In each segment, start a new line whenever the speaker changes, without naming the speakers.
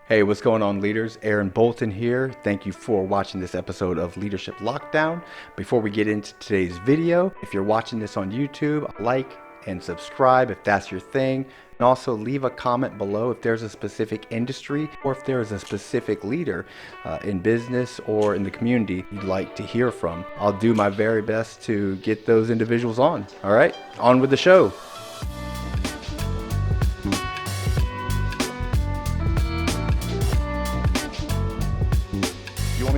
Hey, what's going on, leaders? Aaron Bolton here. Thank you for watching this episode of Leadership Lockdown. Before we get into today's video, if you're watching this on YouTube, like and subscribe if that's your thing. And also leave a comment below if there's a specific industry or if there is a specific leader in business or in the community you'd like to hear from. I'll do my very best to get those individuals on. All right, on with the show.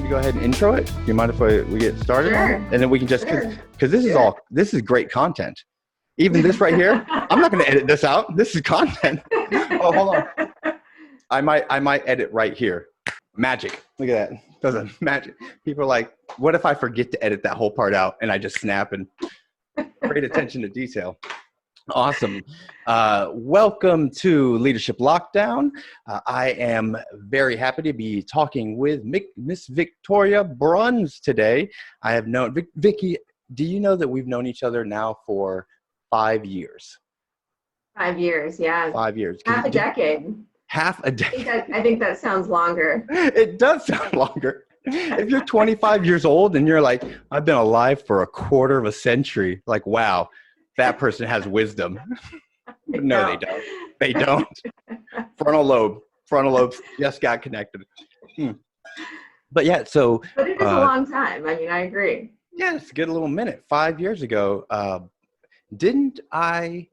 Go ahead and intro it. Do you mind if we get started on it? And then we can just, because this is great content. Even this right here, I'm not going to edit this out. This is content. Oh, hold on. I might edit right here. Magic. Look at that. Doesn't magic. People are like, what if I forget to edit that whole part out and I just snap and great attention to detail. Awesome. Welcome to Leadership Lockdown. I am very happy to be talking with Miss Victoria Bruns today. I have known, Vicky, do you know that we've known each other now for 5 years?
5 years, yeah.
5 years.
Half a decade.
Half a decade.
I think that sounds longer.
It does sound longer. If you're 25 years old and you're like, I've been alive for a quarter of a century, like, wow. That person has wisdom. No, they don't. They don't. Frontal lobe just got connected. But yeah, so.
But it is a long time. I mean, I agree.
Yeah, it's a good little minute. 5 years ago, didn't I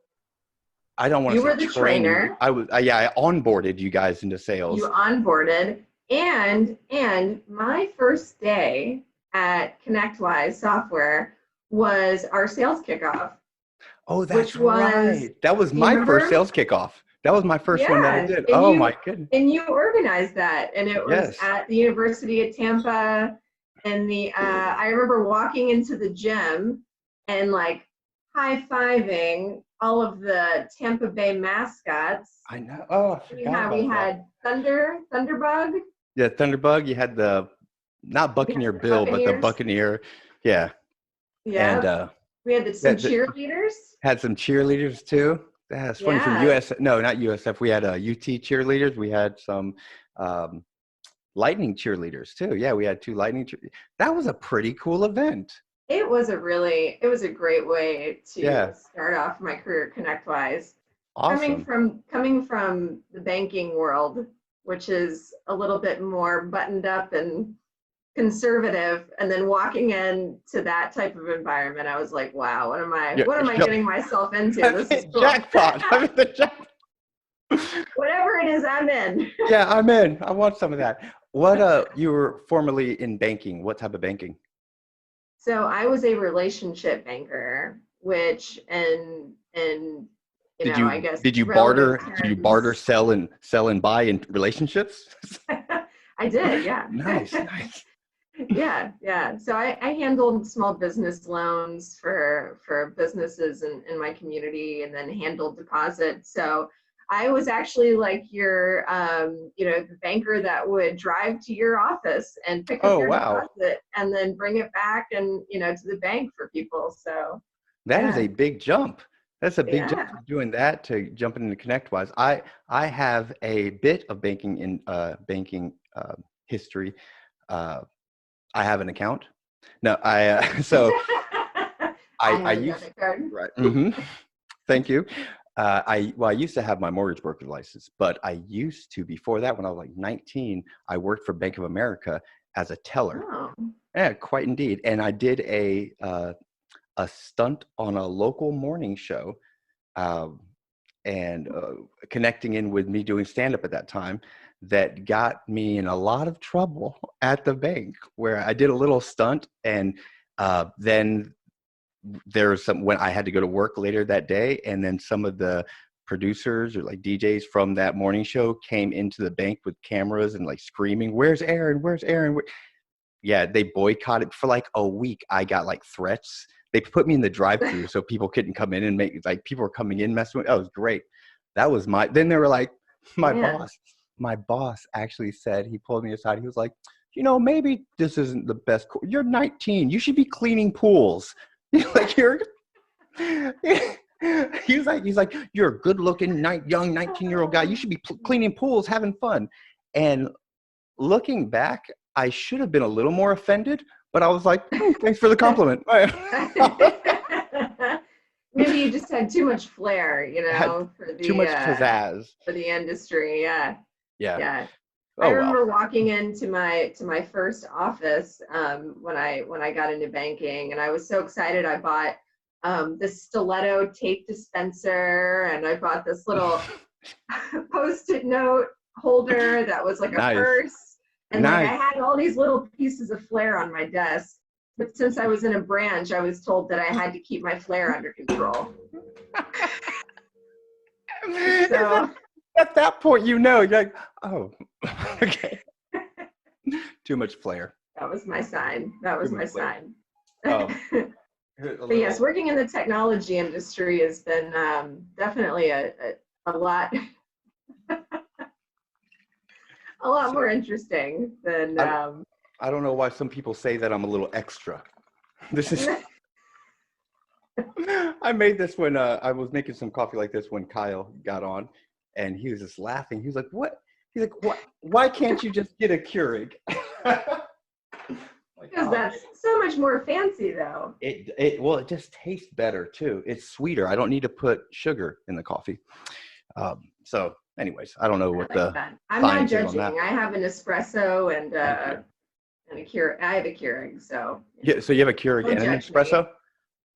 don't want to say
you were the trainer.
I was, I onboarded you guys into sales.
You onboarded, and my first day at ConnectWise Software was our sales kickoff.
Oh, that's right. That was my first sales kickoff. That was my first one that I did. Oh, my goodness.
And you organized that. And it was at the University of Tampa. And I remember walking into the gym and like high-fiving all of the Tampa Bay mascots.
I know. Oh, I forgot
we had Thunderbug.
Yeah, Thunderbug. You had not Buccaneer Bill, but the Buccaneer. Yeah.
Yeah. And we had some cheerleaders.
Had some cheerleaders too. That's funny from no, not USF. We had UT cheerleaders. We had some Lightning cheerleaders too. Yeah, we had 2 Lightning. That was a pretty cool event.
It was a great way to start off my career at ConnectWise.
Awesome.
Coming from the banking world, which is a little bit more buttoned up and conservative, and then walking into that type of environment, I was like, wow, what am I getting myself into? This is cool.
Jackpot. I'm in the jackpot.
Whatever it is, I'm in.
Yeah, I'm in. I want some of that. What you were formerly in banking. What type of banking?
So I was a relationship banker, which I guess
did you barter, sell and buy in relationships?
I did, yeah.
Nice.
Yeah. So I handled small business loans for businesses in my community, and then handled deposits. So I was actually like your, the banker that would drive to your office and pick up your deposit and then bring it back and, to the bank for people. So
that is a big jump. That's a big jump from doing that to jumping into ConnectWise. I have a bit of banking history. I have an account. No, I used right. Mm-hmm. Thank you. I used to have my mortgage broker license, but I used to, before that, when I was like 19, I worked for Bank of America as a teller.
Oh.
Yeah, quite indeed. And I did a stunt on a local morning show, and connecting in with me doing stand-up at that time, that got me in a lot of trouble at the bank, where I did a little stunt, and then there was when I had to go to work later that day, and then some of the producers or like DJs from that morning show came into the bank with cameras and like screaming, "Where's Aaron? Where's Aaron?" Yeah, they boycotted for like a week. I got like threats. They put me in the drive-thru so people couldn't come in and people were coming in messing with. Oh, it was great. That was then they were like, my boss actually said, he pulled me aside. He was like, maybe this isn't the best. You're 19. You should be cleaning pools. Like he's like, you're a good looking young 19-year-old guy. You should be cleaning pools, having fun. And looking back, I should have been a little more offended, but I was like, thanks for the compliment.
Maybe you just had too much flair,
Had
for
too much pizzazz.
the industry. Yeah.
Yeah.
Yeah. I
Oh, well.
remember walking into my first office when I got into banking, and I was so excited. I bought this stiletto tape dispenser, and I bought this little post-it note holder that was like a
Nice.
purse, and like I
Nice.
had all these little pieces of flair on my desk. But since I was in a branch, I was told that I had to keep my flair under control. So
At that point, you're like, oh, okay. Too much flair.
that was my sign. That was my sign.
Um,
But yes, working in the technology industry has been definitely a lot a lot more interesting than
I don't know why some people say that I'm a little extra. This is I made this when I was making some coffee like this when Kyle got on, and he was just laughing. He was like, "What?" He's like, "What? Why can't you just get a Keurig?"
because that's so much more fancy though.
Well, it just tastes better too. It's sweeter. I don't need to put sugar in the coffee. So, anyways, I don't know what the
I'm not
science is on
judging.
that.
I have an espresso and a Keurig. I have a Keurig, so
Yeah. So you have a Keurig
don't
and an
judge me.
espresso?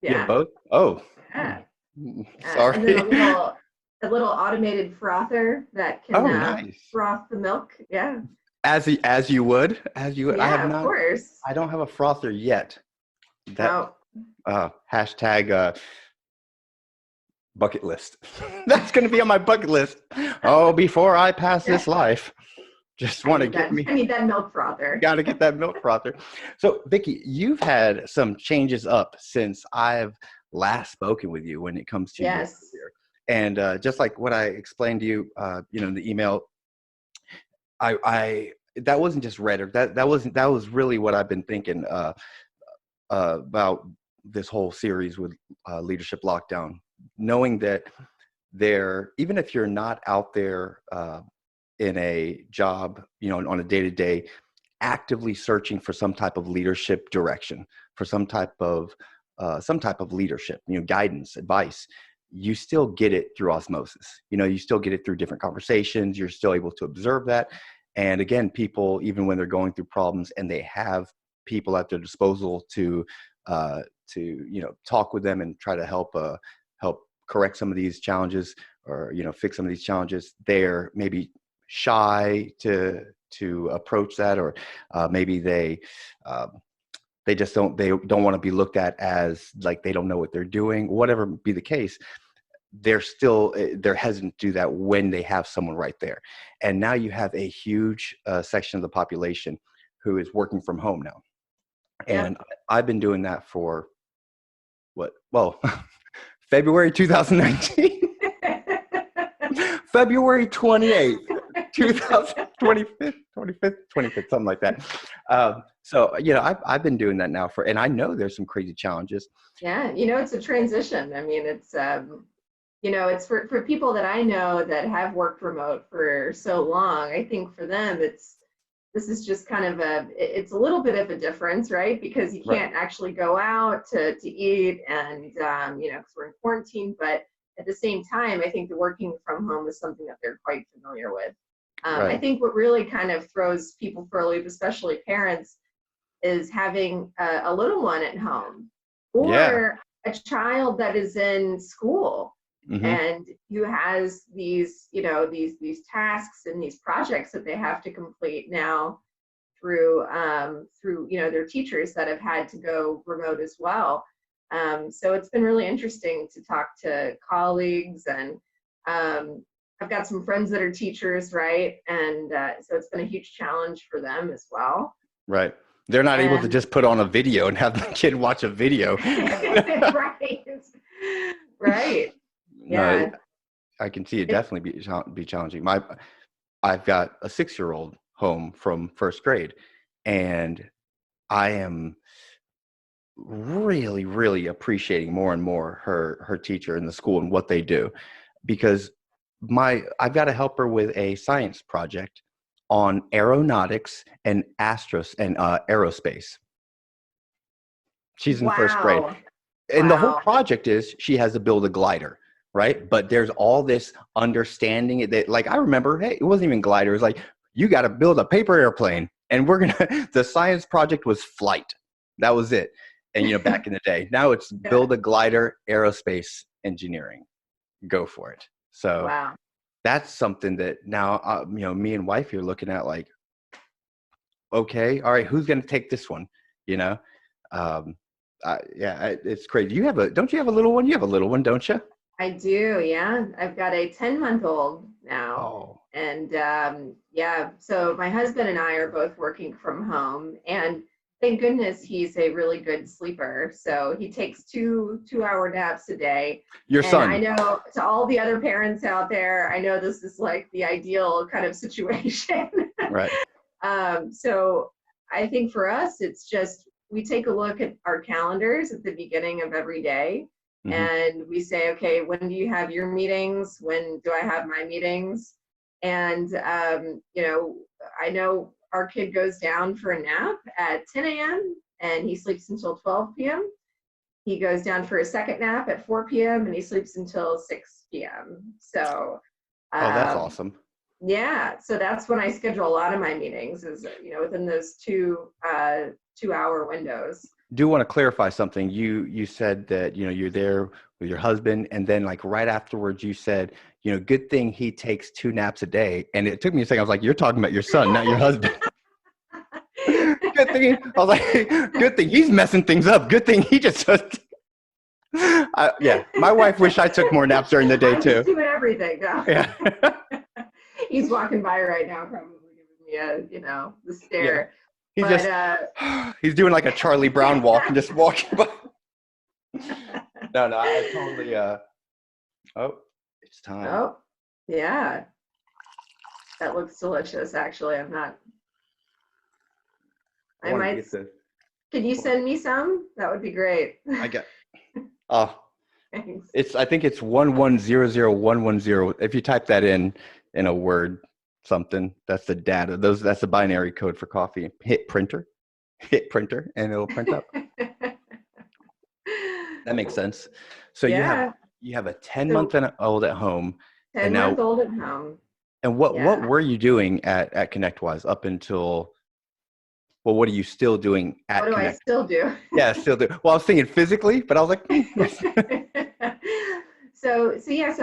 You
Yeah.
have both? Oh,
Yeah.
sorry.
And then a little automated frother that can
nice.
froth the milk. Yeah.
As you would.
Yeah,
I have not.
of course.
I don't have a frother yet. That hashtag bucket list. That's going to be on my bucket list. Oh, before I pass this life, just want to get me.
I need that milk frother.
Got to get that milk frother. So, Vicky, you've had some changes up since I've last spoken with you when it comes to your career. And just like what I explained to you, in the email, I that wasn't just rhetoric. That was really what I've been thinking about this whole series with Leadership Lockdown. Knowing that even if you're not out there in a job, on a day-to-day, actively searching for some type of leadership direction, for some type of leadership, guidance, advice, you still get it through osmosis. You still get it through different conversations. You're still able to observe that. And again, people, even when they're going through problems and they have people at their disposal to talk with them and try to help correct some of these challenges, or fix some of these challenges, they're maybe shy to approach that, or maybe they just don't want to be looked at as like they don't know what they're doing. Whatever be the case, they're hesitant to do that when they have someone right there. And now you have a huge section of the population who is working from home now. And I've been doing that for February 2019. February 28th, 2025, 25th, something like that. So, I've been doing that now and I know there's some crazy challenges.
Yeah, it's a transition. I mean, it's, it's for people that I know that have worked remote for so long. I think for them, this is just kind of it's a little bit of a difference, right? Because you can't actually go out to eat and, because we're in quarantine, but at the same time, I think the working from home is something that they're quite familiar with. I think what really kind of throws people for a loop, especially parents, is having a little one at home or a child that is in school and who has these, these tasks and these projects that they have to complete now through their teachers that have had to go remote as well. So it's been really interesting to talk to colleagues, and I've got some friends that are teachers, right? And so it's been a huge challenge for them as well.
Right. They're not able to just put on a video and have the kid watch a video.
Right. Right. Yeah.
No, I can see it definitely be challenging. I've got a 6-year-old home from first grade, and I am really, really appreciating more and more her teacher in the school and what they do, because I've got to help her with a science project on aeronautics and aerospace. She's in first grade.
Wow.
And the whole
Wow.
project is she has to build a glider, right? But there's all this understanding that, like, I remember, hey, it wasn't even glider. It was like, you got to build a paper airplane. And the science project was flight. That was it. And, back in the day, now it's build a glider, aerospace engineering. Go for it. So
Wow.
that's something that now, me and wife are looking at like, okay, all right, who's going to take this one? It's crazy. Don't you have a little one? You have a little one, don't you?
I do, yeah. I've got a 10-month-old now.
Oh,
And yeah, so my husband and I are both working from home. And thank goodness he's a really good sleeper. So he takes 2-hour naps a day.
your
And I
son.
know, to all the other parents out there, I know this is like the ideal kind of situation.
Right.
So I think for us, it's just we take a look at our calendars at the beginning of every day.
Mm-hmm.
And we say, okay, when do you have your meetings? When do I have my meetings? And, I know our kid goes down for a nap at 10 a.m. and he sleeps until 12 p.m. He goes down for a second nap at 4 p.m. and he sleeps until 6 p.m. So,
Oh, that's awesome.
yeah. So that's when I schedule a lot of my meetings is, within those 2-hour windows.
Do want to clarify something. You said that, you're there with your husband, and then like right afterwards you said, good thing he takes 2 naps a day. And it took me a second. I was like, you're talking about your son, not your husband. Good thing. I was like, good thing he's messing things up. Good thing he just does. Yeah, my wife wished I took more naps during the day
I'm
too.
just doing everything. No.
Yeah.
He's walking by right now, probably giving me the stare.
Yeah. He's doing like a Charlie Brown walk and just walking by. No, I totally. Oh, it's time.
Oh, yeah. That looks delicious. Actually, I might. Could you send me some? That would be great.
I got. Oh,
Thanks.
I think it's 1100110. If you type that in a word something, that's the data. That's the binary code for coffee. Hit printer, and it'll print up. That makes sense. So
yeah.
you have a 10-month-old at home.
10-month-old at home.
And what were you doing at ConnectWise up until? Well, what are you still doing at
What do
Connect?
I still do?
Yeah, still do. Well, I was thinking physically, but I was like,
So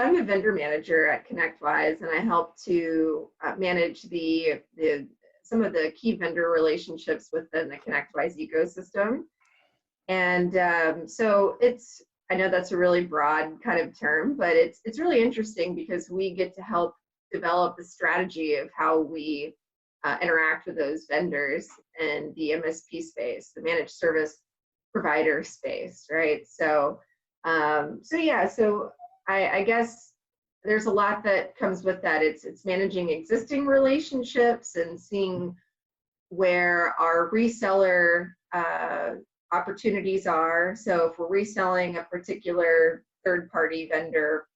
I'm a vendor manager at ConnectWise, and I help to manage some of the key vendor relationships within the ConnectWise ecosystem. And so I know that's a really broad kind of term, but it's really interesting because we get to help develop the strategy of how we interact with those vendors in the MSP space, the managed service provider space, right? So I guess there's a lot that comes with that. It's managing existing relationships and seeing where our reseller opportunities are. So if we're reselling a particular third-party vendor,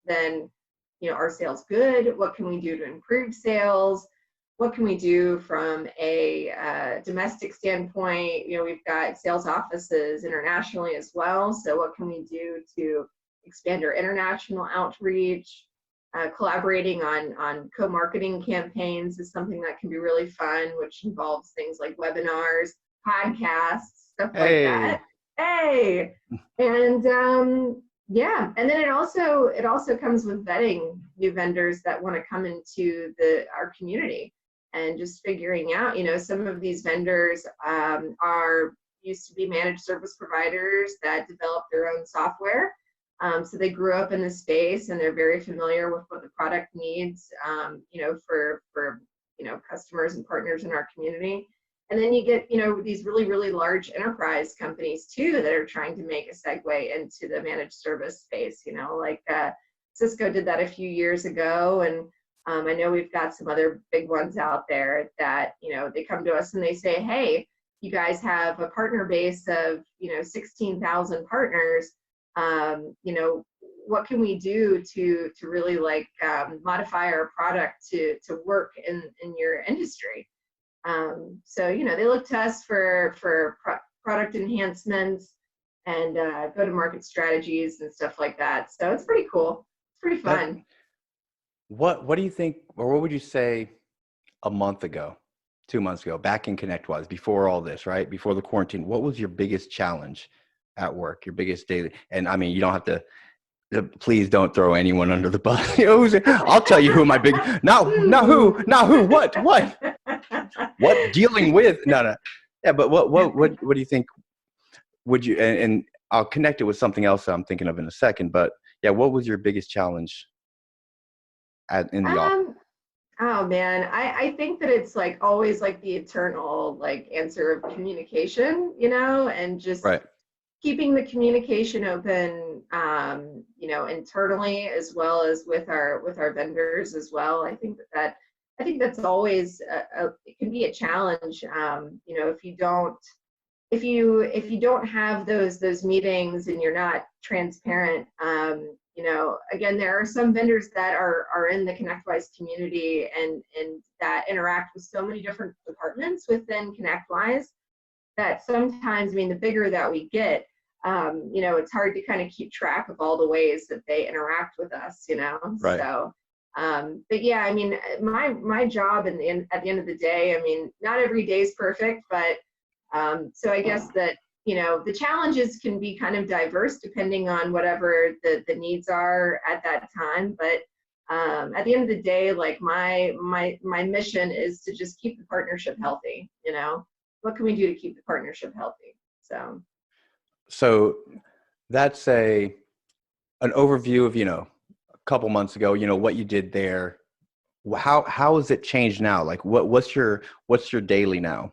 then are sales good? What can we do to improve sales? What can we do from a domestic standpoint? We've got sales offices internationally as well. So what can we do to expand our international outreach? Collaborating on co-marketing campaigns is something that can be really fun, which involves things like webinars, podcasts, stuff like that. Hey, and and then it also comes with vetting new vendors that want to come into our community and just figuring out, some of these vendors used to be managed service providers that developed their own software. So they grew up in the space and they're very familiar with what the product needs, for customers and partners in our community. And then you get, these really, really large enterprise companies too that are trying to make a segue into the managed service space, like Cisco did that a few years ago. And I know we've got some other big ones out there that, they come to us and they say, hey, you guys have a partner base of, 16,000 partners. what can we do to really like modify our product to work in your industry. So, you know, they look to us for product enhancements and go-to-market strategies and stuff like that. So it's pretty cool. It's pretty fun.
What do you think, or what would you say a month ago, 2 months ago, back in ConnectWise, before all this, right? Before the quarantine, what was your biggest challenge at work, your biggest daily? And I mean, you don't have to, please don't throw anyone under the bus. I'll tell you who my big, not who, what dealing with, no. Yeah, but what do you think, would you, and I'll connect it with something else that I'm thinking of in a second, but yeah, what was your biggest challenge in the office?
Oh man, I think that it's like always like the eternal like answer of communication, you know, and just
Right.
keeping the communication open, you know, internally as well as with our vendors as well. I think that's always it can be a challenge. You know, if you don't have those meetings and you're not transparent, you know, again, there are some vendors that are in the ConnectWise community and that interact with so many different departments within ConnectWise that sometimes, I mean, the bigger that we get, you know, it's hard to kind of keep track of all the ways that they interact with us, you know.
Right.
So, but yeah, I mean, my job at the end of the day, I mean, not every day is perfect, but so I guess that, you know, the challenges can be kind of diverse depending on whatever the needs are at that time. But at the end of the day, like my mission is to just keep the partnership healthy. You know, what can we do to keep the partnership healthy? So
that's an overview of, you know, a couple months ago, you know, what you did there. How has it changed now? Like what's your daily now?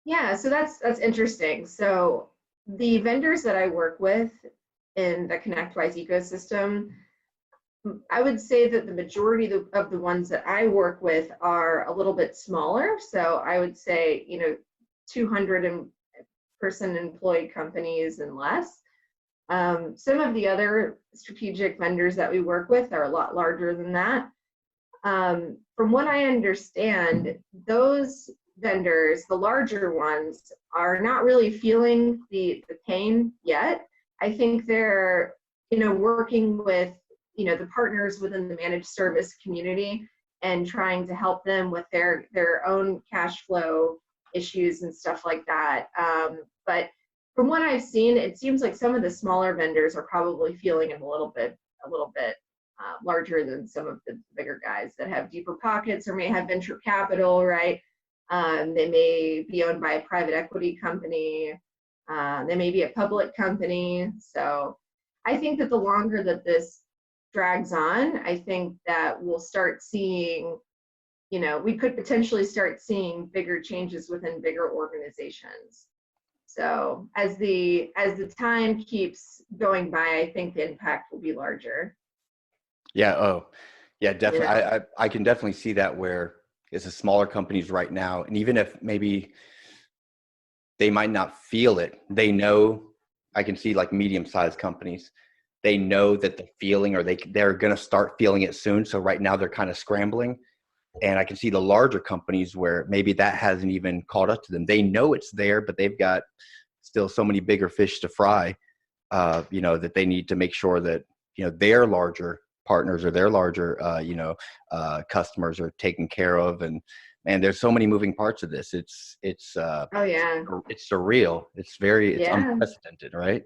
yeah, so that's interesting. So the vendors that I work with in the ConnectWise ecosystem, I would say that the majority of the ones that I work with are a little bit smaller. So I would say, you know, 200-person employed companies and less. Some of the other strategic vendors that we work with are a lot larger than that. From what I understand, those vendors, the larger ones, are not really feeling the pain yet. I think they're, you know, working with, you know, the partners within the managed service community and trying to help them with their own cash flow issues and stuff like that. But from what I've seen, it seems like some of the smaller vendors are probably feeling it a little bit larger than some of the bigger guys that have deeper pockets or may have venture capital, right? They may be owned by a private equity company. They may be a public company. So I think that the longer that this drags on, I think that we'll start seeing, you know, we could potentially start seeing bigger changes within bigger organizations. So as the time keeps going by, I think the impact will be larger.
Yeah. Oh, yeah, definitely.
You know?
I can definitely see that where it's the smaller companies right now. And even if maybe they might not feel it, they know, I can see like medium-sized companies, they know that the feeling, or they're going to start feeling it soon. So right now they're kind of scrambling. And I can see the larger companies where maybe that hasn't even caught up to them. They know it's there, but they've got still so many bigger fish to fry, you know, that they need to make sure that, you know, their larger partners or their larger, customers are taken care of. And there's so many moving parts of this. It's
Oh yeah.
it's surreal. It's
Yeah.
unprecedented, right?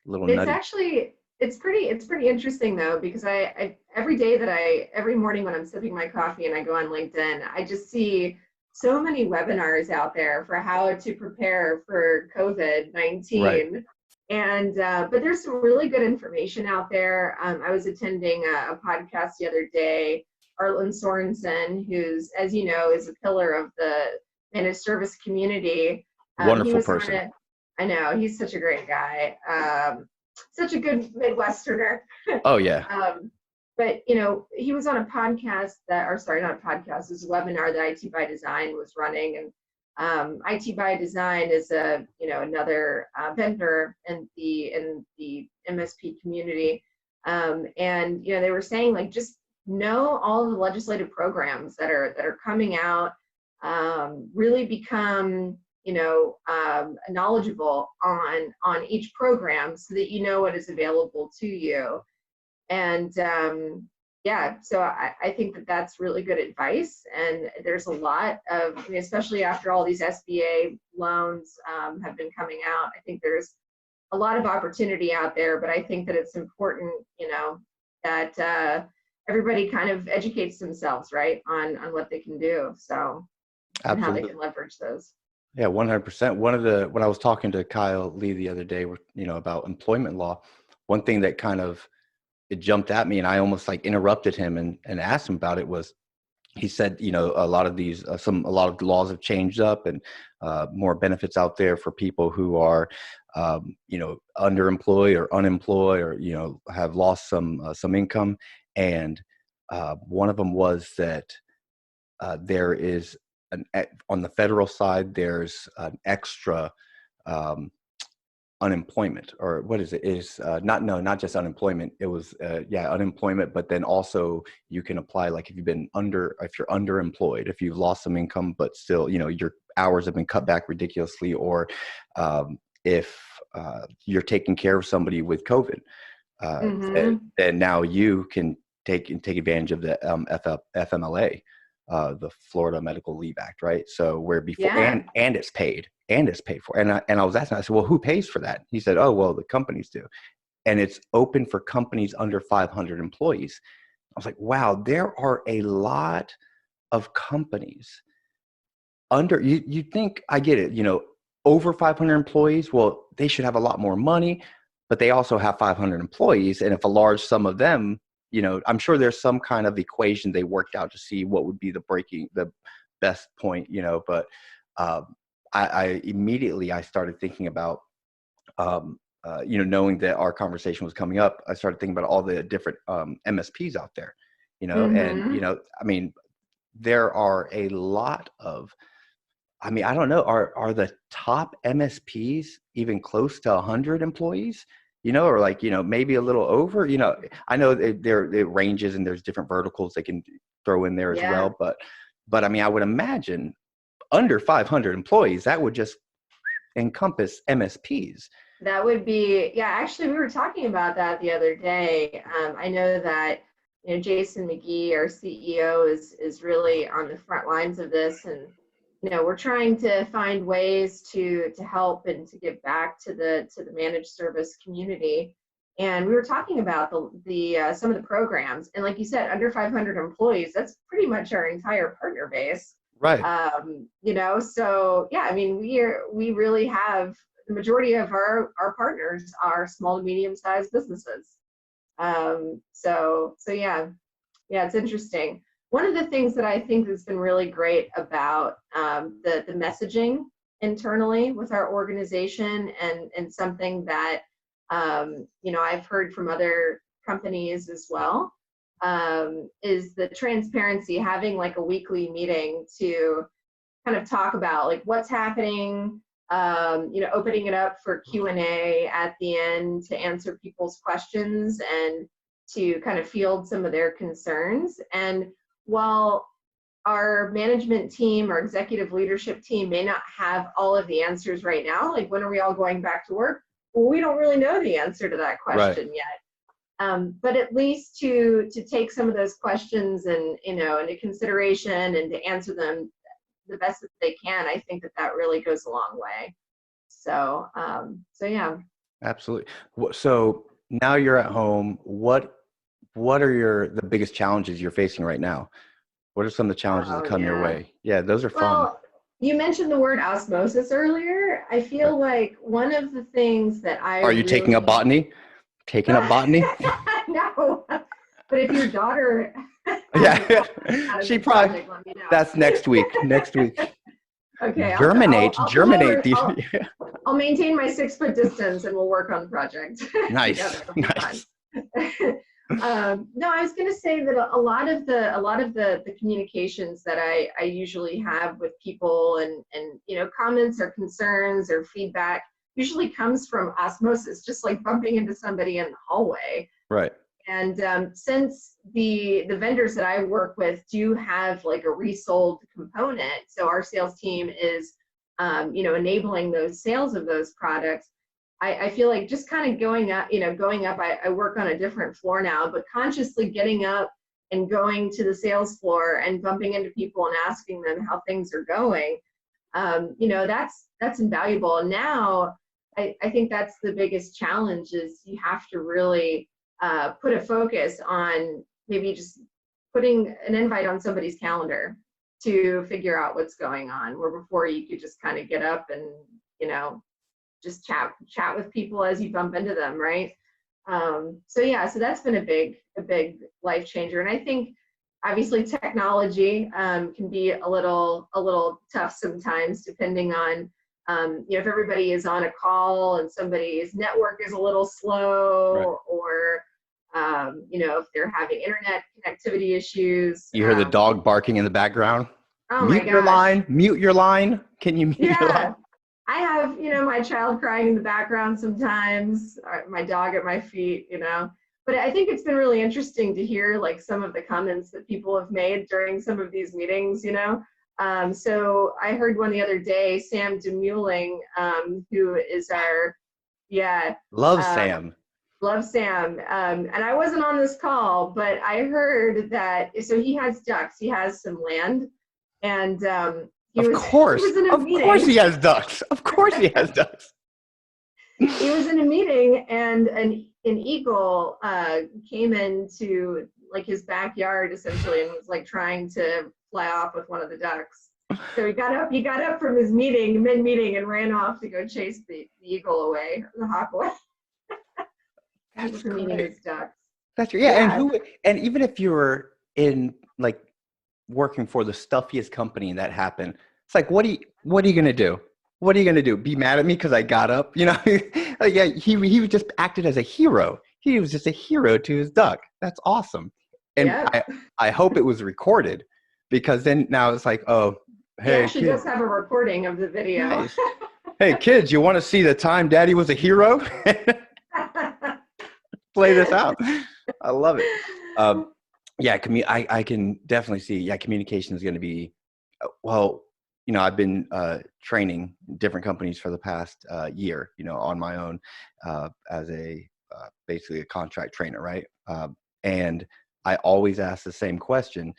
A little
It's
nutty.
actually it's pretty interesting though, because I every morning when I'm sipping my coffee and I go on LinkedIn, I just see so many webinars out there for how to prepare for
Right.
COVID-19. And but there's some really good information out there. I was attending a podcast the other day. Arlen Sorensen, who's, as you know, is a pillar of the managed service community. He
Wonderful
was on
person.
it. I know, he's such a great guy. Such a good Midwesterner.
Oh yeah.
But you know, he was on a podcast that, or sorry, not a podcast, it was a webinar that IT by Design was running, and IT by Design is another vendor in the MSP community. And they were saying, like, just know all the legislative programs that are coming out, really become knowledgeable on each program so that you know what is available to you. And yeah, so I think that that's really good advice. And there's a lot of, especially after all these SBA loans have been coming out, I think there's a lot of opportunity out there. But I think that it's important, that everybody kind of educates themselves, right, on what they can do, so, and how they
Absolutely.
can leverage those.
Yeah, 100%. When I was talking to Kyle Lee the other day, about employment law, one thing that kind of, it jumped at me and I almost like interrupted him and asked him about it was, he said, a lot of these, a lot of laws have changed up and more benefits out there for people who are, underemployed or unemployed or, have lost some income. And one of them was that there is on the federal side, there's an extra unemployment, or what is it, is not just unemployment, it was unemployment, but then also you can apply, like if you're underemployed, if you've lost some income but still your hours have been cut back ridiculously, or if you're taking care of somebody with COVID, then now you can take advantage of the FMLA, the Florida Medical Leave Act, right? So where before,
Yeah.
and it's paid for. And I was asking, I said, well, who pays for that? He said, oh, well, the companies do. And it's open for companies under 500 employees. I was like, wow, there are a lot of companies under, you think, I get it, over 500 employees, well, they should have a lot more money, but they also have 500 employees. And if a large sum of them, I'm sure there's some kind of equation they worked out to see what would be the best point, but I immediately started thinking about, knowing that our conversation was coming up, I started thinking about all the different MSPs out there, and, I mean, there are a lot of, I don't know, are the top MSPs even close to 100 employees, or like, maybe a little over, I know it ranges and there's different verticals they can throw in there as
Yeah.
well. But I would imagine under 500 employees, that would just encompass MSPs.
That would be, yeah, actually, we were talking about that the other day. I know that, Jason McGee, our CEO, is really on the front lines of this. And, we're trying to find ways to help and to give back to the managed service community. And we were talking about the some of the programs. And like you said, under 500 employees, that's pretty much our entire partner base.
Right.
So yeah, I mean, we really have, the majority of our partners are small to medium-sized businesses. So yeah, it's interesting. One of the things that I think has been really great about the messaging internally with our organization, and something that I've heard from other companies as well, is the transparency, having like a weekly meeting to kind of talk about like what's happening, opening it up for Q&A at the end to answer people's questions and to kind of field some of their concerns. And while our management team, our executive leadership team may not have all of the answers right now, like when are we all going back to work? Well, we don't really know the answer to that question yet. But at least to take some of those questions and into consideration and to answer them the best that they can, I think that really goes a long way. So yeah.
Absolutely. So now you're at home. What are the biggest challenges you're facing right now? What are some of the challenges that come your way? Yeah, those are fun.
Well, you mentioned the word osmosis earlier. I feel like one of the things that
Are you taking up botany? Taking up botany?
No, but if your daughter
Yeah, she probably,
project, let me know.
that's next week.
Okay,
Germinate.
I'll maintain my 6-foot distance and we'll work on the project.
Nice. Nice.
No, I was going to say that a lot of the communications that I usually have with people, and comments or concerns or feedback, usually comes from osmosis, just like bumping into somebody in the hallway.
Right.
And since the vendors that I work with do have like a resold component, so our sales team is, enabling those sales of those products. I feel like just kind of going up, I work on a different floor now, but consciously getting up and going to the sales floor and bumping into people and asking them how things are going, that's invaluable. And now I think that's the biggest challenge is you have to really put a focus on maybe just putting an invite on somebody's calendar to figure out what's going on, where before you could just kind of get up and, just chat with people as you bump into them, right? So that's been a big life changer. And I think obviously technology can be a little tough sometimes, depending on if everybody is on a call and somebody's network is a little slow,
Right.
or if they're having internet connectivity issues.
You hear the dog barking in the background?
Oh my
Mute your line. Can you mute your line?
Yeah. I have, my child crying in the background sometimes, my dog at my feet, But I think it's been really interesting to hear like some of the comments that people have made during some of these meetings, So I heard one the other day, Sam Demuling, who is our,
Sam.
Love Sam. And I wasn't on this call, but I heard that, so he has ducks, he has some land, and he was in a meeting.
Of course he has ducks. Of course he has ducks.
He was in a meeting, and an eagle came into like his backyard essentially and was like trying to fly off with one of the ducks. So he got up from his mid-meeting and ran off to go chase the eagle away, the hawk away.
That's
for meeting his ducks.
That's and even if you were in like working for the stuffiest company and that happened, it's like, what are you gonna do? What are you gonna do? Be mad at me because I got up? He just acted as a hero. He was just a hero to his duck. That's awesome. And I hope it was recorded, because then now it's like, oh, hey,
he actually does have a recording of the video.
Nice. Hey kids, you want to see the time Daddy was a hero? Play this out. I love it. I can definitely see. Communication is going to be. I've been training different companies for the past year. On my own as a basically a contract trainer, right? And I always ask the same question,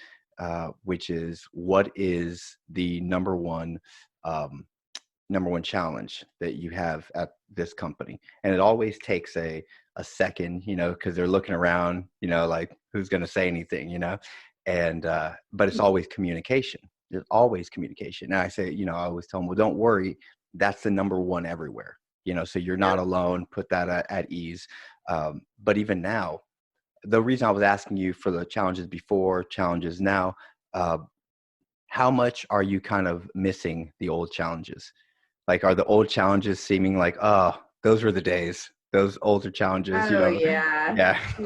which is, what is the number one challenge that you have at this company? And it always takes a second, because they're looking around, like who's going to say anything, and but it's always communication. There's always communication. And I say, I always tell them, well, don't worry, that's the number one everywhere, so you're not alone. Put that at ease. But even now, the reason I was asking you for the challenges before, challenges now, how much are you kind of missing the old challenges? Like, are the old challenges seeming like, oh, those were the days, those older challenges,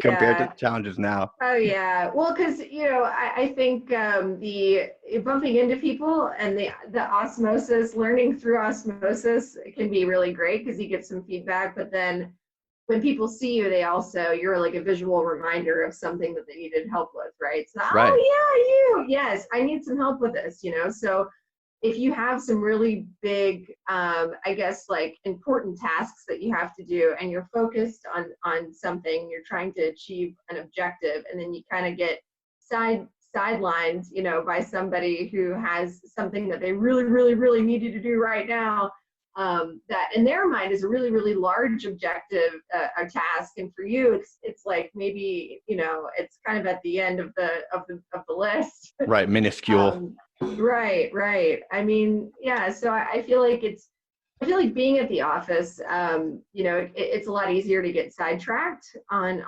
compared to challenges now?
Oh yeah. Well, because I think the bumping into people and the osmosis, learning through osmosis, can be really great because you get some feedback. But then when people see you, you're like a visual reminder of something that they needed help with, right? So,
right.
Oh yeah, yes, I need some help with this, So if you have some really big, like important tasks that you have to do, and you're focused on something, you're trying to achieve an objective, and then you kind of get sidelined, by somebody who has something that they really, really, really need you to do right now, that in their mind is a really, really large objective, a task, and for you, it's like maybe it's kind of at the end of the list.
Right, minuscule.
Right. I mean, so I feel like being at the office, it's a lot easier to get sidetracked on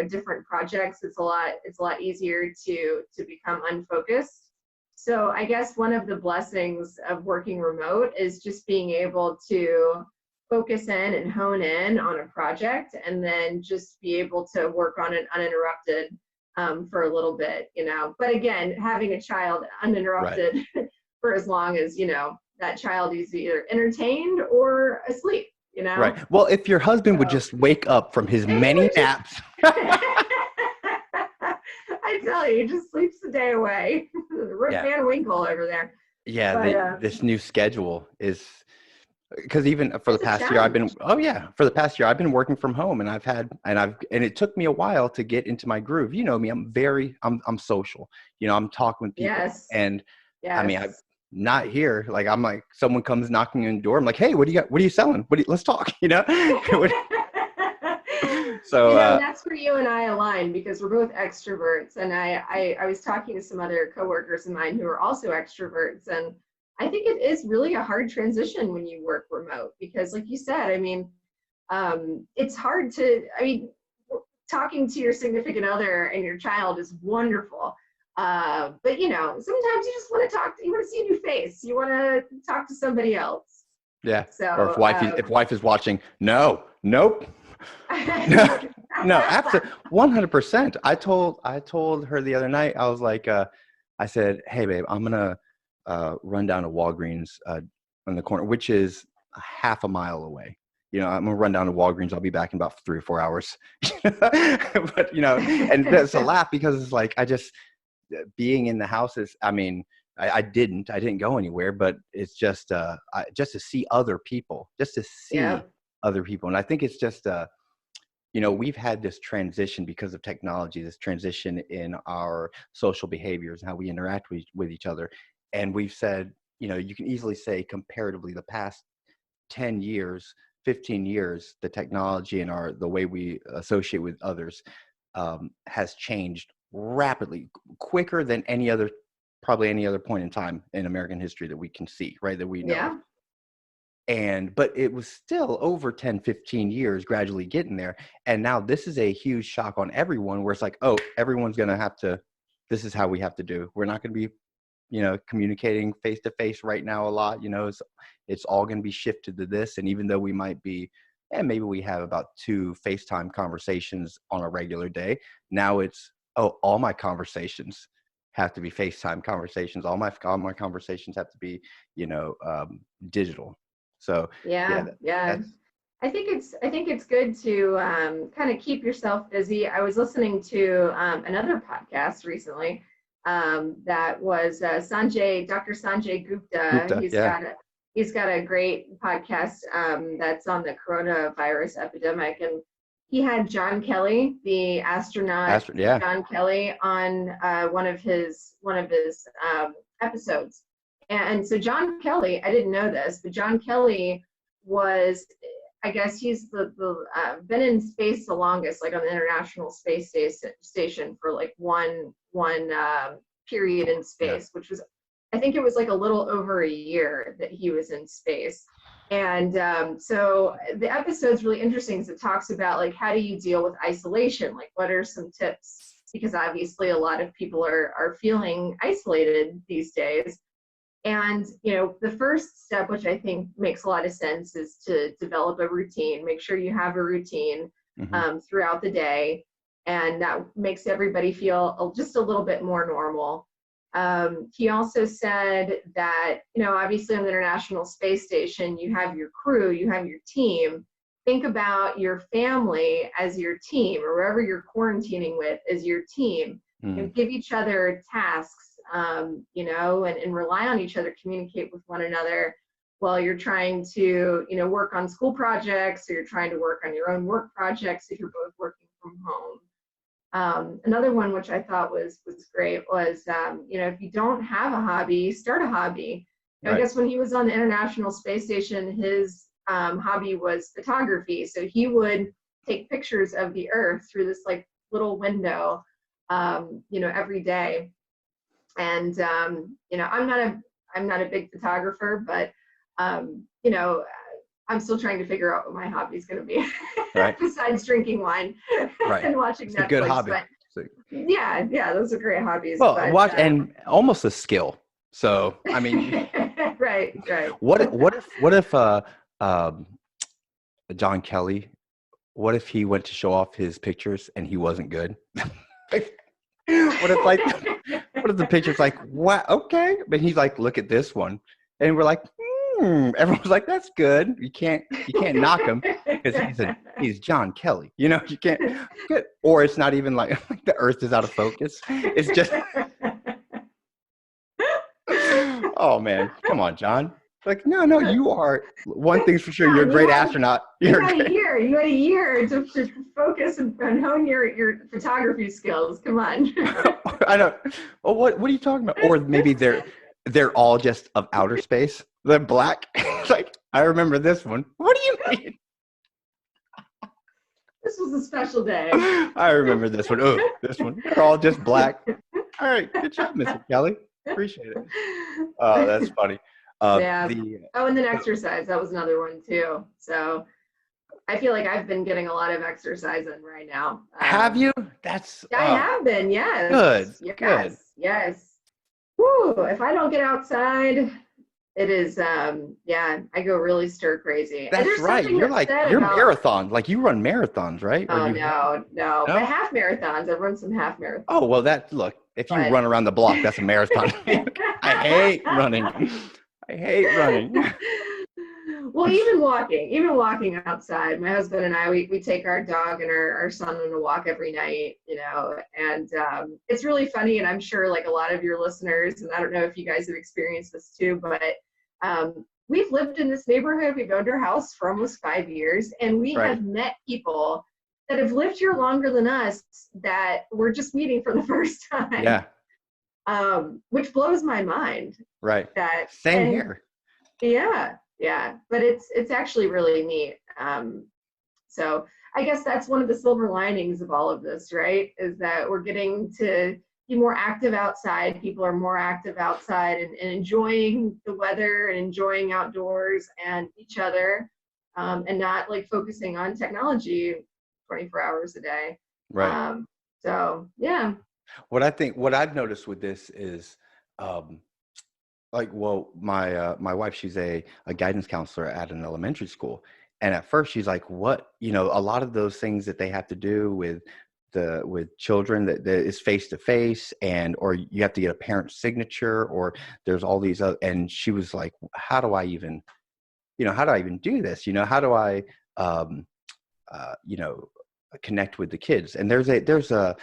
different projects. It's a lot easier to become unfocused. So I guess one of the blessings of working remote is just being able to focus in and hone in on a project, and then just be able to work on it uninterrupted for a little bit, But again, having a child uninterrupted for as long as, that child is either entertained or asleep,
Right. Well, if your husband would just wake up from his many naps.
tell you, he just sleeps the day away. Rip
Yeah.
Van Winkle over there.
Yeah.
But
This new schedule is, because even for the
it's a
past year I've been,
challenge.
oh yeah, for the past year I've been working from home, and and it took me a while to get into my groove. You know me, I'm social. You know, I'm talking with people,
Yes.
and I mean, I'm
Yes.
not here. Like, I'm like, someone comes knocking on the door, I'm like, hey, what do you got? What are you selling? Let's talk, you know? So,
That's where you and I align because we're both extroverts. And I was talking to some other coworkers of mine who are also extroverts. And I think it is really a hard transition when you work remote because, like you said, I mean, it's hard to, talking to your significant other and your child is wonderful. But sometimes you just want to you want to see a new face. You want to talk to somebody else.
yeah. Or
So,
if wife is watching, no, nope. No, no, absolutely, 100%. I told her the other night, I was like, I said, hey babe, I'm gonna run down to Walgreens on the corner, which is a half a mile away. You know, I'm gonna run down to Walgreens. I'll be back in about 3 or 4 hours. But and that's a laugh because it's like, I just, being in the house is, I mean, I didn't go anywhere, but it's just just to see other people,
yeah,
and I think it's just we've had this transition because of technology, this transition in our social behaviors and how we interact with each other. And we've said, you can easily say comparatively the past 10 years, 15 years, the technology and the way we associate with others has changed rapidly, quicker than probably any other point in time in American history that we can see, right? That we know of.
yeah,
But it was still over 10, 15 years gradually getting there. And now this is a huge shock on everyone where it's like, oh, everyone's going to have to, this is how we have to do. We're not going to be, communicating face to face right now a lot, it's all going to be shifted to this. And even though we might be, maybe we have about 2 FaceTime conversations on a regular day. Now it's, oh, all my conversations have to be FaceTime conversations. All my conversations have to be, digital. So yeah,
yeah, yeah.
that's
I think it's good to kind of keep yourself busy. I was listening to another podcast recently that was Dr. Sanjay Gupta.
Gupta. Yeah.
He's got a great podcast that's on the coronavirus epidemic, and he had John Kelly, the astronaut,
Yeah.
John Kelly, on one of his episodes. And so John Kelly, I didn't know this, but John Kelly was, I guess he's been in space the longest, like on the International Space Station for like one period in space, which was, I think it was like a little over a year that he was in space. And so the episode's really interesting because it talks about like, how do you deal with isolation? Like, what are some tips? Because obviously a lot of people are feeling isolated these days. And, the first step, which I think makes a lot of sense, is to develop a routine. Make sure you have a routine throughout the day. And that makes everybody feel just a little bit more normal. He also said that, obviously on the International Space Station, you have your crew, you have your team. Think about your family as your team, or wherever you're quarantining with as your team. Give each other tasks. And rely on each other, communicate with one another while you're trying to, work on school projects, or you're trying to work on your own work projects if you're both working from home. Another one, which I thought was great, was, if you don't have a hobby, start a hobby. Right. I guess when he was on the International Space Station, his hobby was photography. So he would take pictures of the Earth through this like little window, every day. And I'm not a big photographer, but I'm still trying to figure out what my hobby is going to be,
right.
Besides drinking wine and watching
it's
Netflix.
A good hobby.
Yeah, those are great hobbies.
Well,
but,
and almost a skill. So I mean,
right.
What if John Kelly? What if he went to show off his pictures and he wasn't good? What if the picture's like, what? Okay, but he's like, look at this one, and we're like, Everyone's like, that's good. You can't knock him because he's John Kelly. You know, you can't good. Or it's not even like the earth is out of focus. It's just oh man, come on, John. Like, no, you are one thing's for sure, you're a great astronaut.
You got a year to focus and hone your photography skills. Come on.
I know. Oh, what are you talking about? Or maybe they're all just of outer space. They're black. Like, I remember this one. What do you mean?
This was a special day.
I remember this one. Oh, this one. They're all just black. All right. Good job, Mr. Kelly. Appreciate it. Oh, that's funny.
Yeah. And then exercise. That was another one too. So I feel like I've been getting a lot of exercise in right now.
Have you? That's
I have been. Yes.
Good.
Yes.
Good.
Yes. Woo. If I don't get outside, it is I go really stir crazy.
That's right. You're marathon. Like you run marathons, right?
Oh, no. But half marathons. I've run some half marathons.
Oh, well, if you run around the block, that's a marathon. I hate running.
Well, even walking outside, my husband and I, we take our dog and our son on a walk every night, you know, and it's really funny. And I'm sure like a lot of your listeners, and I don't know if you guys have experienced this too, but we've lived in this neighborhood. We've owned our house for almost 5 years, and we have met people that have lived here longer than us that we're just meeting for the first time.
Yeah.
Which blows my mind.
Right. Same here.
Yeah. But it's actually really neat. So I guess that's one of the silver linings of all of this, right? Is that we're getting to be more active outside. People are more active outside and enjoying the weather and enjoying outdoors and each other, and not like focusing on technology 24 hours a day.
Right.
So yeah.
What I've noticed with this is, my wife, she's a guidance counselor at an elementary school. And at first she's like, what, you know, a lot of those things that they have to do with children that is face to face, or you have to get a parent's signature, or there's all these other, and she was like, how do I even do this? You know, how do I, connect with the kids? And there's a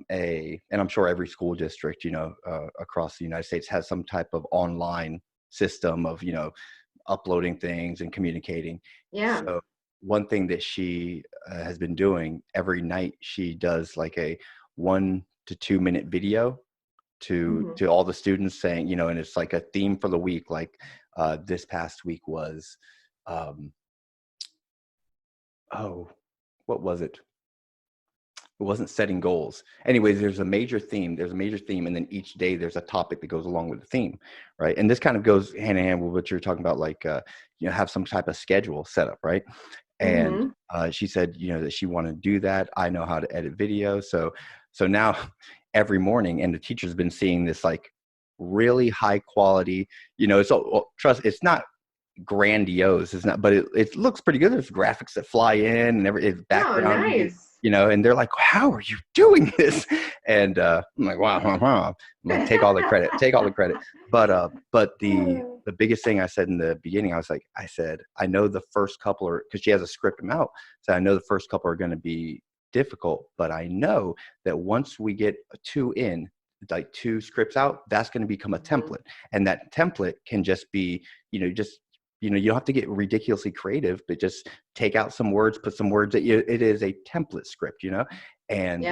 and I'm sure every school district, you know, across the United States has some type of online system of, you know, uploading things and communicating.
Yeah.
So one thing that she has been doing every night, she does like a 1 to 2 minute video to all the students saying, you know, and it's like a theme for the week. Like this past week was, what was it? It wasn't setting goals. Anyways, there's a major theme, and then each day there's a topic that goes along with the theme, right? And this kind of goes hand in hand with what you're talking about, like, have some type of schedule set up, right? And she said, you know, that she wanted to do that. I know how to edit videos. So now every morning, and the teacher's been seeing this like really high quality, you know, it's not grandiose, it's not, but it looks pretty good. There's graphics that fly in and it's background.
Oh, nice.
You know, and they're like, how are you doing this? And I'm like, wow. I'm like, take all the credit. But the biggest thing I said in the beginning, I said, I know the first couple are, because she has a script them out. So I know the first couple are going to be difficult, but I know that once we get 2 in, like 2 scripts out, that's going to become a template. And that template can just be, you know, you don't have to get ridiculously creative, but just take out some words, put some words that it is a template script, you know? And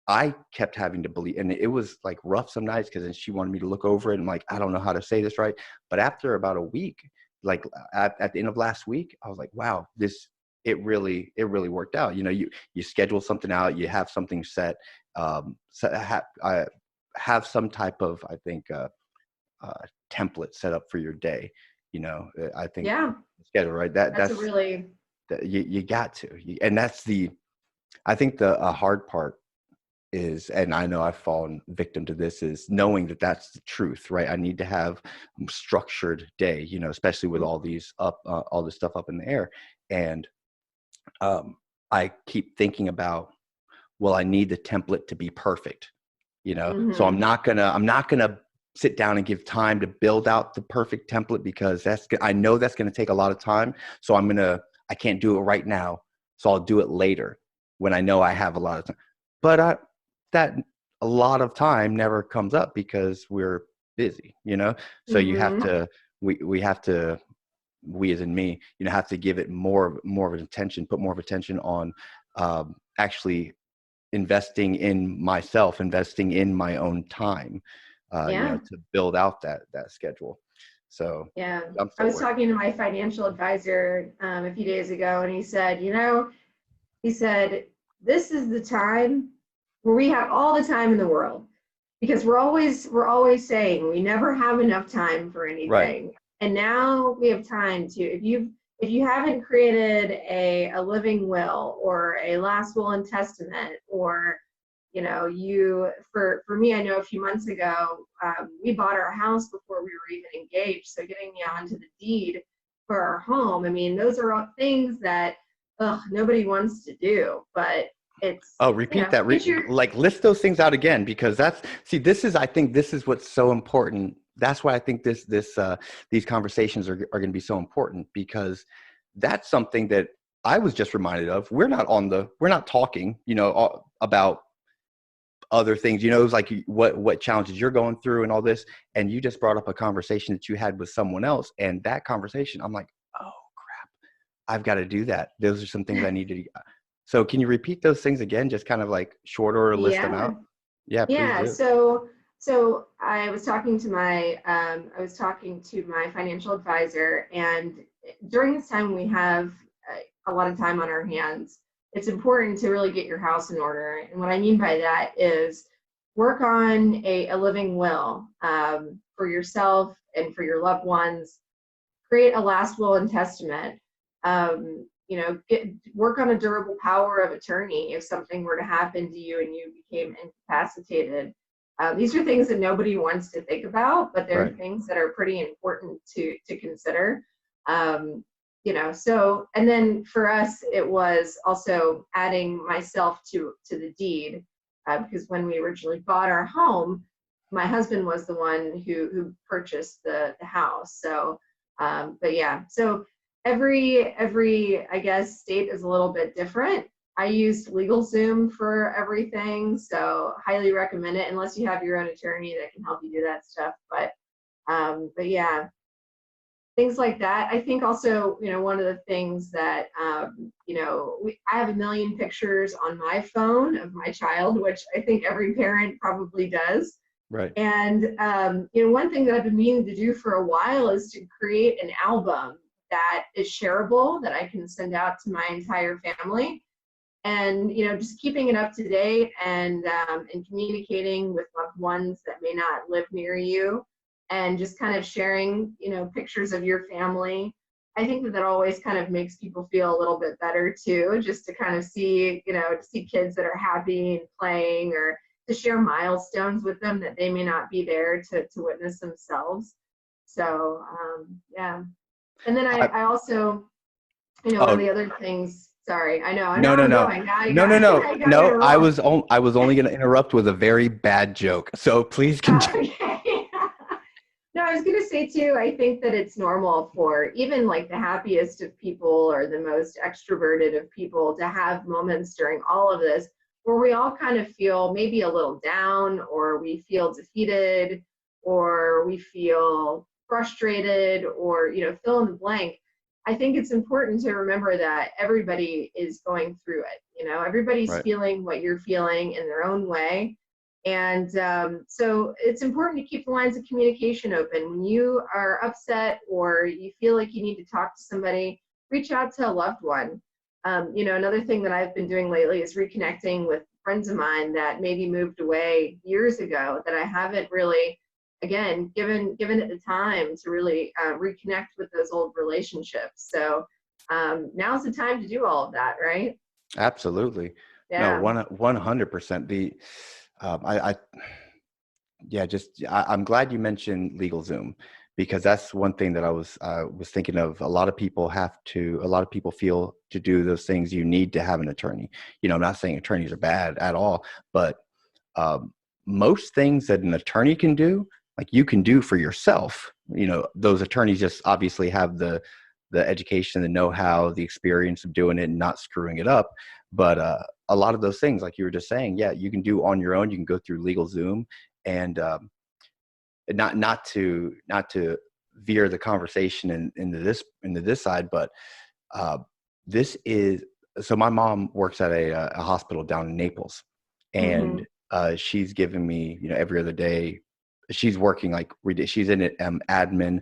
I kept having to believe, and it was like rough some nights because she wanted me to look over it and like, I don't know how to say this right. But after about a week, like at the end of last week, I was like, wow, it really worked out. You know, you schedule something out, you have something set, I have some type of, I think, template set up for your day. You know, I think schedule, right? That's
really,
you got to, and that's I think the hard part is, and I know I've fallen victim to this, is knowing that that's the truth, right? I need to have a structured day, you know, especially with all this stuff up in the air. And I keep thinking about, well, I need the template to be perfect, you know, so I'm not gonna sit down and give time to build out the perfect template, because I know that's going to take a lot of time. So I can't do it right now. So I'll do it later when I know I have a lot of time. But that a lot of time never comes up because we're busy, So you have
Mm-hmm.
to, we have to, we as in me, have to give it more of an attention, put more of attention on actually investing in myself, investing in my own time,
Yeah.
to build out that schedule. So
Yeah.
I'm
I
still
was
working.
talking to my financial advisor a few days ago, and he said, he said, this is the time where we have all the time in the world, because we're always saying we never have enough time for
Right.
anything. And now we have time to, if you haven't created a living will or a last will and testament, or for me, I know a few months ago, we bought our house before we were even engaged. So getting me onto the deed for our home, I mean, those are all things that nobody wants to do, but it's,
Oh, repeat that.
get your,
Like list those things out again, because I think this is what's so important. That's why I think these conversations are going to be so important, because that's something that I was just reminded of. We're not talking, about other things, it was like what challenges you're going through and all this. And you just brought up a conversation that you had with someone else. And that conversation, I'm like, oh crap, I've got to do that. Those are some things I need to. So can you repeat those things again? Just kind of like shorter, or list them
yeah.
out. Yeah, please
Yeah,
do.
so I was talking to my financial advisor, and during this time we have a lot of time on our hands. It's important to really get your house in order, and what I mean by that is work on a living will for yourself and for your loved ones. Create a last will and testament. Work on a durable power of attorney if something were to happen to you and you became incapacitated. These are things that nobody wants to think about, but they're
Right.
things that are pretty important to consider. And then for us, it was also adding myself to the deed, because when we originally bought our home, my husband was the one who purchased the house. But yeah, so every I guess state is a little bit different. I used LegalZoom for everything, so highly recommend it unless you have your own attorney that can help you do that stuff. But yeah, things like that. I think also, one of the things that I have a million pictures on my phone of my child, which I think every parent probably does.
Right.
And one thing that I've been meaning to do for a while is to create an album that is shareable, that I can send out to my entire family, and just keeping it up to date, and communicating with loved ones that may not live near you, and just kind of sharing pictures of your family. I think that always kind of makes people feel a little bit better too, just to kind of see to see kids that are happy and playing, or to share milestones with them that they may not be there to witness themselves. So yeah. And then
I,
I also, one of
oh,
the other things, sorry, I know,
no,
now
no,
I'm
no,
going, now I
no, no,
got,
no,
I got to
no.
roll.
I was only going to interrupt with a very bad joke. So please continue.
Okay. No, I was going to say too, I think that it's normal for even like the happiest of people or the most extroverted of people to have moments during all of this where we all kind of feel maybe a little down, or we feel defeated, or we feel frustrated, or fill in the blank. I think it's important to remember that everybody is going through it. Everybody's
Right.
feeling what you're feeling in their own way. And so it's important to keep the lines of communication open. When you are upset or you feel like you need to talk to somebody, reach out to a loved one. Another thing that I've been doing lately is reconnecting with friends of mine that maybe moved away years ago, that I haven't really, again, given it the time to really reconnect with those old relationships. So now's the time to do all of that, right?
Absolutely. No,
Yeah.
100%. I yeah, I'm glad you mentioned LegalZoom, because that's one thing that I was thinking of. A lot of people feel to do those things, you need to have an attorney. I'm not saying attorneys are bad at all, but most things that an attorney can do, like you can do for yourself. Those attorneys just obviously have the education, the know-how, the experience of doing it and not screwing it up. But a lot of those things, like you were just saying, yeah, you can do on your own. You can go through LegalZoom, and not to veer the conversation into this side, but this is so. My mom works at a hospital down in Naples,
Mm-hmm.
and she's giving me, every other day. She's working like she's in it, admin,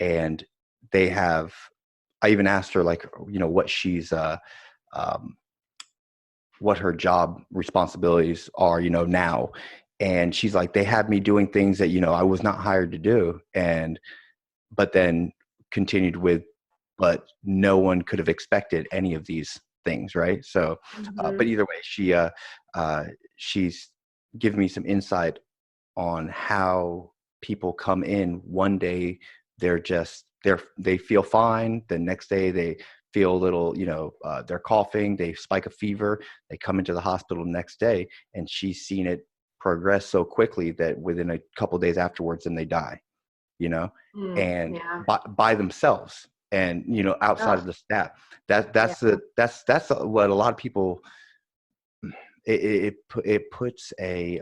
and they have. I even asked her, like, what she's um, what her job responsibilities are, now. And she's like, they had me doing things that, I was not hired to do. But then continued with, but no one could have expected any of these things. Right. So, but
Mm-hmm.
either way, she's given me some insight on how people come in one day. They feel fine. The next day they feel a little, they're coughing, they spike a fever, they come into the hospital the next day, and she's seen it progress so quickly that within a couple of days afterwards, then they die, you know,
Mm,
and
yeah.
by themselves, and outside
Oh,
of the staff.
yeah.
That's what a lot of people, it puts a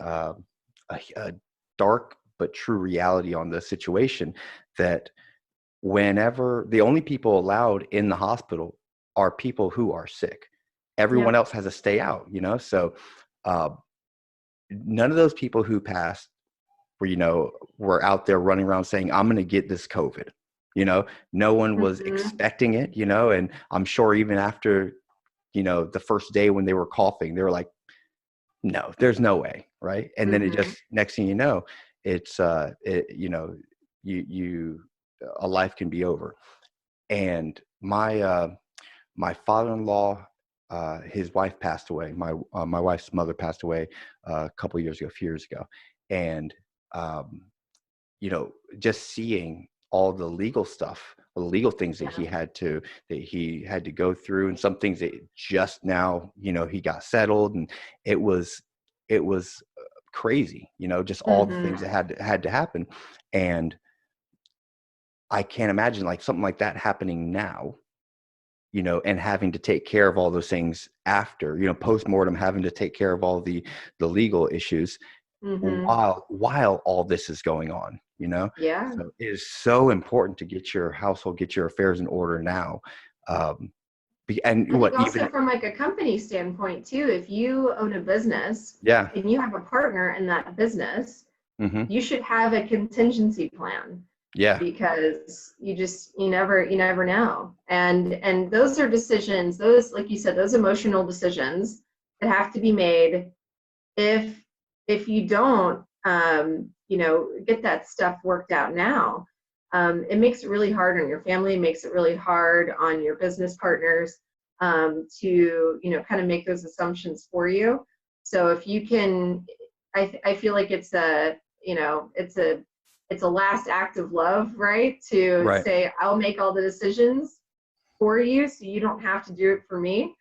dark but true reality on the situation, that whenever the only people allowed in the hospital are people who are sick, everyone
Yep.
else has to stay out, so uh, none of those people who passed were out there running around saying, I'm going to get this COVID. No one was
Mm-hmm.
expecting it, and I'm sure even after, the first day when they were coughing, they were like, no, there's no way. Right. And then it
Mm-hmm.
just, next thing you know, it's, you, a life can be over. And my father-in-law, his wife passed away. My wife's mother passed away a couple of years ago, a few years ago. And, um, just seeing all the legal stuff, the legal things that
Yeah.
he had to go through, and some things that just now, he got settled, and it was crazy, just all the
Mm-hmm.
things that had to happen. And I can't imagine like something like that happening now, and having to take care of all those things after, post-mortem, having to take care of all the legal issues
Mm-hmm.
while all this is going on,
Yeah.
so it is so important to get your affairs in order now. um and
I think
what
also
even
from like a company standpoint too, if you own a business
Yeah.
and you have a partner in that business,
Hmm.
you should have a contingency plan,
Yeah.
because you never know. And those are decisions, those, like you said, those emotional decisions that have to be made. If you don't get that stuff worked out now, it makes it really hard on your family, makes it really hard on your business partners, to kind of make those assumptions for you. So if you can, I feel like it's a last act of love, right? To
Right.
say, I'll make all the decisions for you so you don't have to do it for me.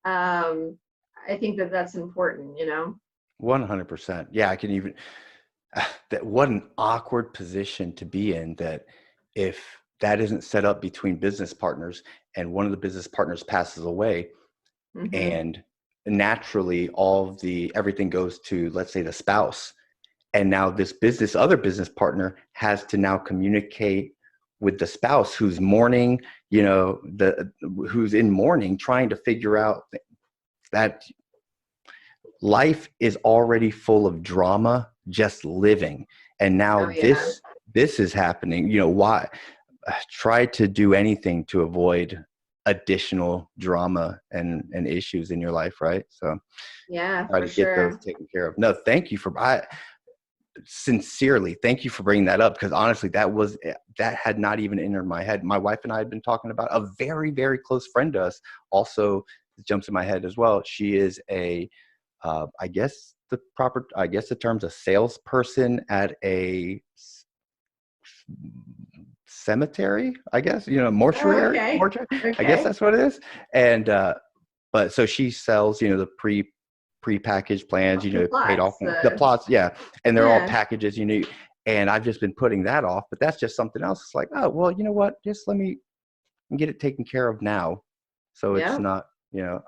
I think that that's important.
100%. Yeah, I can even that, what an awkward position to be in, that if that isn't set up between business partners and one of the business partners passes away,
Hmm.
and naturally all of the everything goes to, let's say, the spouse, and now this other business partner has to now communicate with the spouse who's mourning, who's in mourning, trying to figure out that life is already full of drama just living, and
Oh
now
yeah.
this is happening. Why try to do anything to avoid additional drama and issues in your life, right? So
Yeah,
try
for
to get those
sure.
taken care of. No, thank you for I sincerely thank you for bringing that up, because honestly, that had not even entered my head. My wife and I had been talking about a very, very close friend to us also jumps in my head as well. She is I guess the term's a salesperson at a cemetery, I guess,
Oh,
mortuary,
okay.
I guess
Okay.
that's what it is. And but so she sells, the pre-packaged plans,
The
paid off
plots,
the plots, yeah, and they're all
yeah.
packages, And I've just been putting that off, but that's just something else. It's like, oh, well, you know what? Just let me get it taken care of now. So it's
Yeah.
not,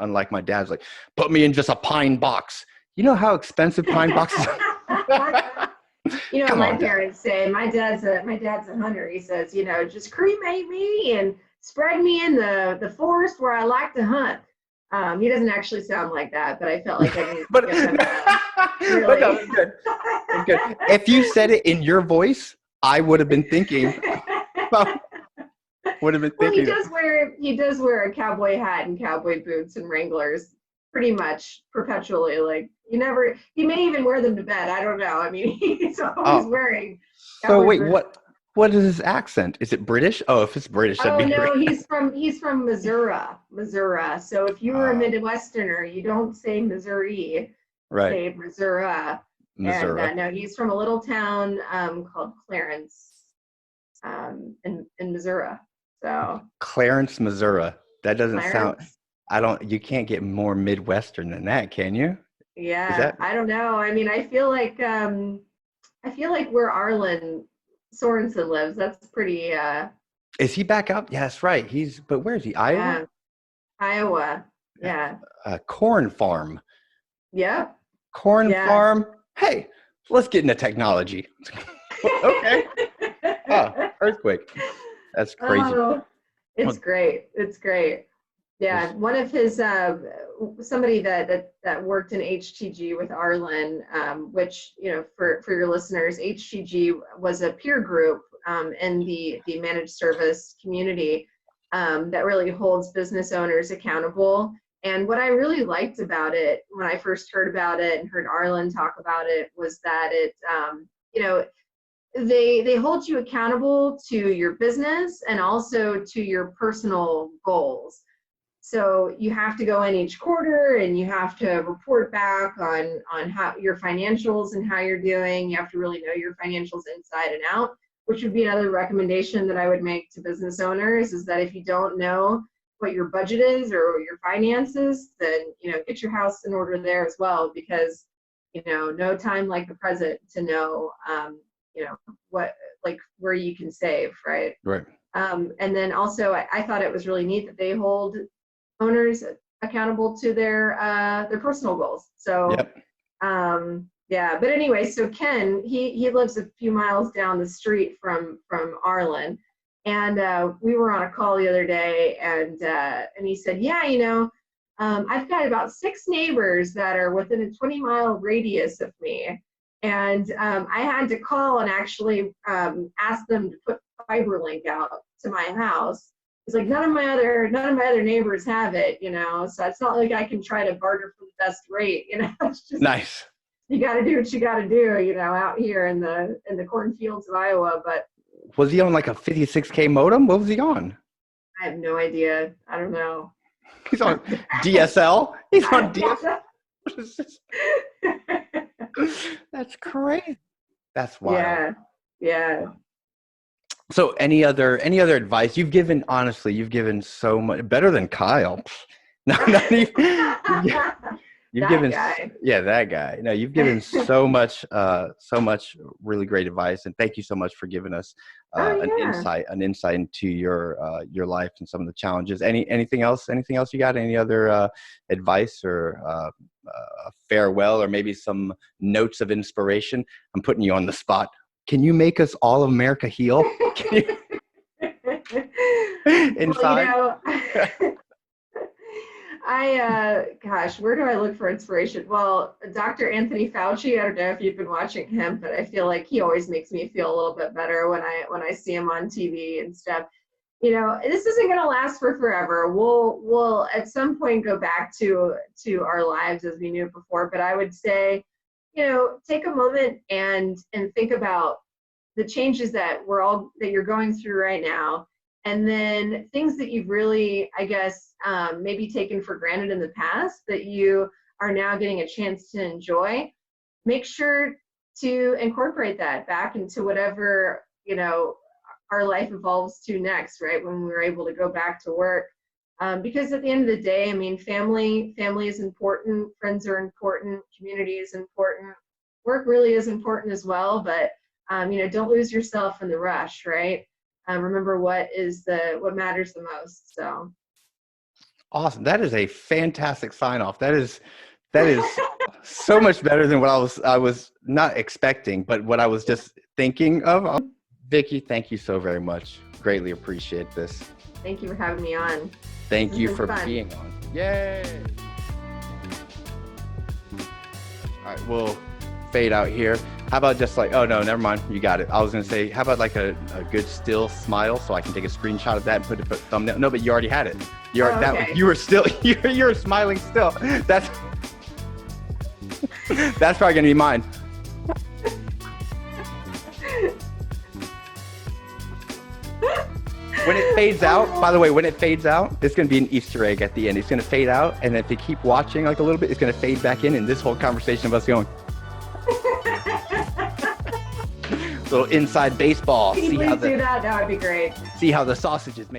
unlike my dad's like, put me in just a pine box. You know how expensive pine boxes are?
You know what
Come
my
on, Dad.
parents say? My dad's a hunter. He says, just cremate me and spread me in the forest where I like to hunt. He doesn't actually sound like that, but I felt like I needed to
but,
give him a
but no,
really.
it's good. It's good. If you said it in your voice, I would have been thinking,
Well, he does wear a cowboy hat and cowboy boots and Wranglers pretty much perpetually. Like he may even wear them to bed. I don't know. I mean, he's always
oh,
wearing
so
cowboy
wait,
boots.
what is his accent? Is it British? Oh, if it's British, that'd
Oh
be great.
no, he's from Missouri. So if you were a
Uh,
Midwesterner, you don't say Missouri, you
right.
say Missouri. And
Missouri.
no, he's from a little town called Clarence in Missouri. So
Clarence, Missouri. That doesn't sound,
Clarence.
you can't get more Midwestern than that, can you? Is
Yeah,
that,
I don't know. I mean, I feel like where Arlen Sorensen lives, that's pretty
is he back up? Yes, right. But where is he? Iowa?
yeah, Iowa.
Yeah.
Yeah.
Corn farm.
Yep.
Corn
Yeah.
farm. Hey, let's get into technology. Okay. Oh, earthquake. That's crazy.
Oh, it's
Well,
great. It's great. Yeah, one of his somebody that worked in HTG with Arlen, which for your listeners, HTG was a peer group in the managed service community that really holds business owners accountable. And what I really liked about it when I first heard about it and heard Arlen talk about it was that you know, they hold you accountable to your business and also to your personal goals. So you have to go in each quarter and you have to report back on how your financials and how you're doing. You have to really know your financials inside and out, which would be another recommendation that I would make to business owners is that if you don't know what your budget is or your finances, then get your house in order there as well, because no time like the present to know what, like, where you can save, right?
right.
And then also I thought it was really neat that they hold owners accountable to their personal goals. So
Yep.
yeah, but anyway, so Ken, he lives a few miles down the street from Arlen, and we were on a call the other day, and he said, yeah, I've got about 6 neighbors that are within a 20-mile radius of me, and I had to call and actually ask them to put fiber link out to my house. It's like none of my other neighbors have it, so it's not like I can try to barter for the best rate, it's just
Nice.
you got to do what you got to do, out here in the cornfields of Iowa. But
Was he on like a 56K modem? What was he on?
I have no idea. I don't know.
He's on DSL. He's on
I
DSL. What is this? That's crazy. That's wild.
yeah, yeah.
So any other advice you've given? Honestly, you've given so much better than Kyle. No, not even. You've
That
given,
guy.
yeah, that guy. No, you've given so much really great advice, and thank you so much for giving us
Oh
an
yeah.
insight into your life and some of the challenges. Anything else? Anything else you got? Any other advice or farewell, or maybe some notes of inspiration? I'm putting you on the spot. Can you make us all of America heal? Can you,
Well,
inside?
gosh, where do I look for inspiration? Well, Dr. Anthony Fauci, I don't know if you've been watching him, but I feel like he always makes me feel a little bit better when I see him on TV and stuff. This isn't going to last for forever. We'll at some point go back to our lives as we knew before, but I would say, take a moment and think about the changes that you're going through right now, and then things that you've really, I guess, maybe taken for granted in the past that you are now getting a chance to enjoy. Make sure to incorporate that back into whatever our life evolves to next, right? When we're able to go back to work, because at the end of the day, I mean, family is important, friends are important, community is important, work really is important as well, but don't lose yourself in the rush, right? Remember what matters the most. So
Awesome. That is a fantastic sign off. That is so much better than what I was not expecting, but what I was just thinking of. Vicky, thank you so very much. Greatly appreciate this.
Thank you for having me on.
Thank you for
fun.
being on. Yay! All right, we'll fade out here. How about just like, oh no, never mind, you got it. I was gonna say, how about like a good still smile so I can take a screenshot of that and put it thumbnail. No, but you already had it.
Okay.
You were still, you're smiling still. That's probably gonna be mine. When it fades out, by the way, when it fades out, it's going to be an Easter egg at the end. It's going to fade out, and if you keep watching like a little bit, it's going to fade back in, and this whole conversation of us going. Little inside baseball.
Can you please do that? That would be great.
See how the sausage is made.